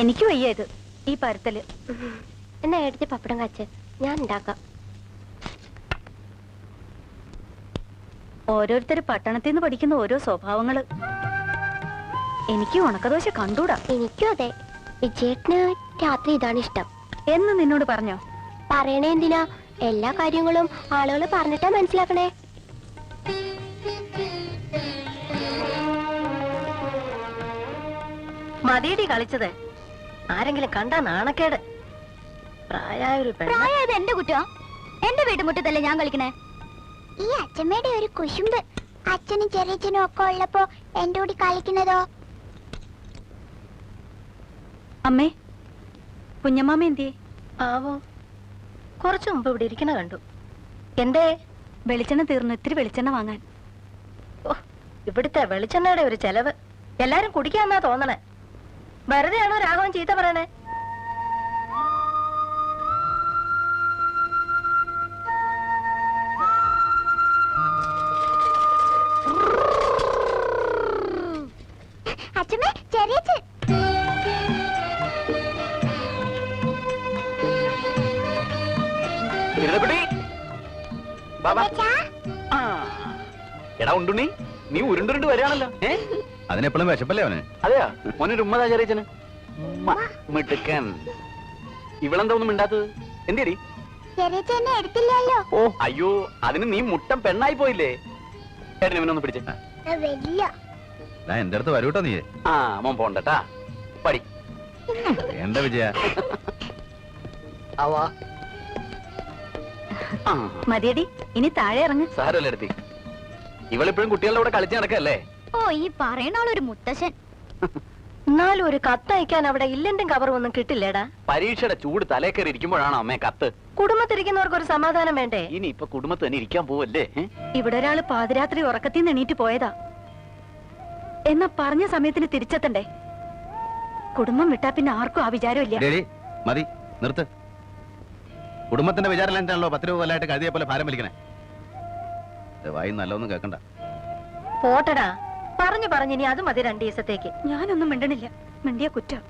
എനിക്ക് വയ്യ ഇത് ഈ പരത്തല്. എന്നാ എടുത്ത് പപ്പടം കാച്ച് ഞാൻ ഉണ്ടാക്കാം. ഓരോരുത്തര് പട്ടണത്തിൽ നിന്ന് പഠിക്കുന്ന ഓരോ സ്വഭാവങ്ങള്. എനിക്ക് ഉണക്കദോശ കണ്ടൂടാ. എനിക്കും അതെ. വിജയേട്ടന് രാത്രി ഇതാണ് ഇഷ്ടം എന്ന് നിന്നോട് പറഞ്ഞോ? പറയണേ എന്തിനാ? എല്ലാ കാര്യങ്ങളും ആളുകൾ പറഞ്ഞിട്ടാ മനസ്സിലാക്കണേ. മതിയടി കളിച്ചത്. ആരെങ്കിലും കണ്ടാ നാണക്കേട്. പ്രായമായ ഒരു പ്രായത് എന്റെ കുറ്റാ. എന്റെ വീട്ടുമുറ്റത്തല്ലേ ഞാൻ കളിക്കണേ. ഈ അച്ഛമ്മയുടെ ഒരു കുശുമ്പ്. അച്ഛനും ചെറിയച്ഛനും ഒക്കെ ഉള്ളപ്പോ എന്റെ കൂടി കളിക്കുന്നതോ? അമ്മേ, കുഞ്ഞമ്മാമ എന്തിയെ? ആവോ, കുറച്ചു മുമ്പ് ഇവിടെ ഇരിക്കണ കണ്ടു. എന്തേ? വെളിച്ചെണ്ണ തീർന്നു, ഇത്തിരി വെളിച്ചെണ്ണ വാങ്ങാൻ. ഓ, ഇവിടുത്തെ വെളിച്ചെണ്ണയുടെ ഒരു ചെലവ്. എല്ലാരും കുടിക്കാന്നാ തോന്നണേ. വെറുതെയാണോ രാഘവൻ ചീത്ത പറയണേ? അച്ഛമ്മേ, ചെറിയച്ഛൻ. എടാ ഉണ്ടുണ്ണി, നീ ഉരുണ്ടുരുണ്ട് വരികയാണല്ലോ. അതിനെപ്പോഴും വിശപ്പല്ലേ അവന്? അതെയാ, മോനൊരു ഉമ്മതാ ചെറിയച്ചന്. മിടുക്കൻ. ഇവളെന്താ ഒന്നും മിണ്ടാത്തത്? എന്തേടി? ചെറിയച്ഛനെ എടുത്തില്ലല്ലോ. ഓ അയ്യോ, അതിന് നീ മുട്ടം പെണ്ണായി പോയില്ലേ? ഏട്ടൻ ഇവനൊന്ന് പിടിച്ചേ. എന്റെ അടുത്ത് വരൂട്ടോ നീ. ആ മോൻ പോണ്ടട്ടാ, പടി. എന്താ വിജയ? മതിയടി, ഇനി താഴെ ഇറങ്ങ്. സാരല്ലേ എടുത്തി. ഇവളിപ്പോഴും കുട്ടികളുടെ കൂടെ കളിച്ച് നടക്കല്ലേ? ഓ, ഈ പറയണ ആളൊരു മുത്തശ്ശൻ. എന്നാലും ഒരു കത്തയക്കാൻ അവിടെ ഇല്ലെങ്കിലും കവറും ഒന്നും കിട്ടില്ലേടാ. പരീക്ഷയുടെ ചൂട് തലേ കയറി ഇരിക്കുമ്പോഴാണോ അമ്മേ കത്ത്? കുടുംബത്തിരിക്കുന്നവർക്ക് ഒരു സമാധാനം വേണ്ടേ? ഇനി ഇപ്പൊ കുടുംബത്ത് തന്നെ ഇരിക്കാൻ പോവല്ലേ? ഇവിടെ ഒരാള് പാതിരാത്രി ഉറക്കത്തിൽ നിന്ന് എണീറ്റ് പോയതാ. എന്നാ പറഞ്ഞ സമയത്തിന് തിരിച്ചെത്തണ്ടേ? കുടുംബം വിട്ടാ പിന്നെ ആർക്കും ആ വിചാരമില്ല. മതി, നിർത്ത്. കുടുംബത്തിന്റെ വിചാരം എന്താണല്ലോ 10 രൂപ കൊല്ലായിട്ട് കഴുതിയെ പോലെ ഭാരം വലിക്കണേ. വായി നല്ലൊന്നും കേൾക്കണ്ട. പോട്ടടാ, പറഞ്ഞു ഇനി അത് മതി 2 ദിവസത്തേക്ക്. ഞാനൊന്നും മിണ്ടണില്ല. മിണ്ടിയ കുറ്റം.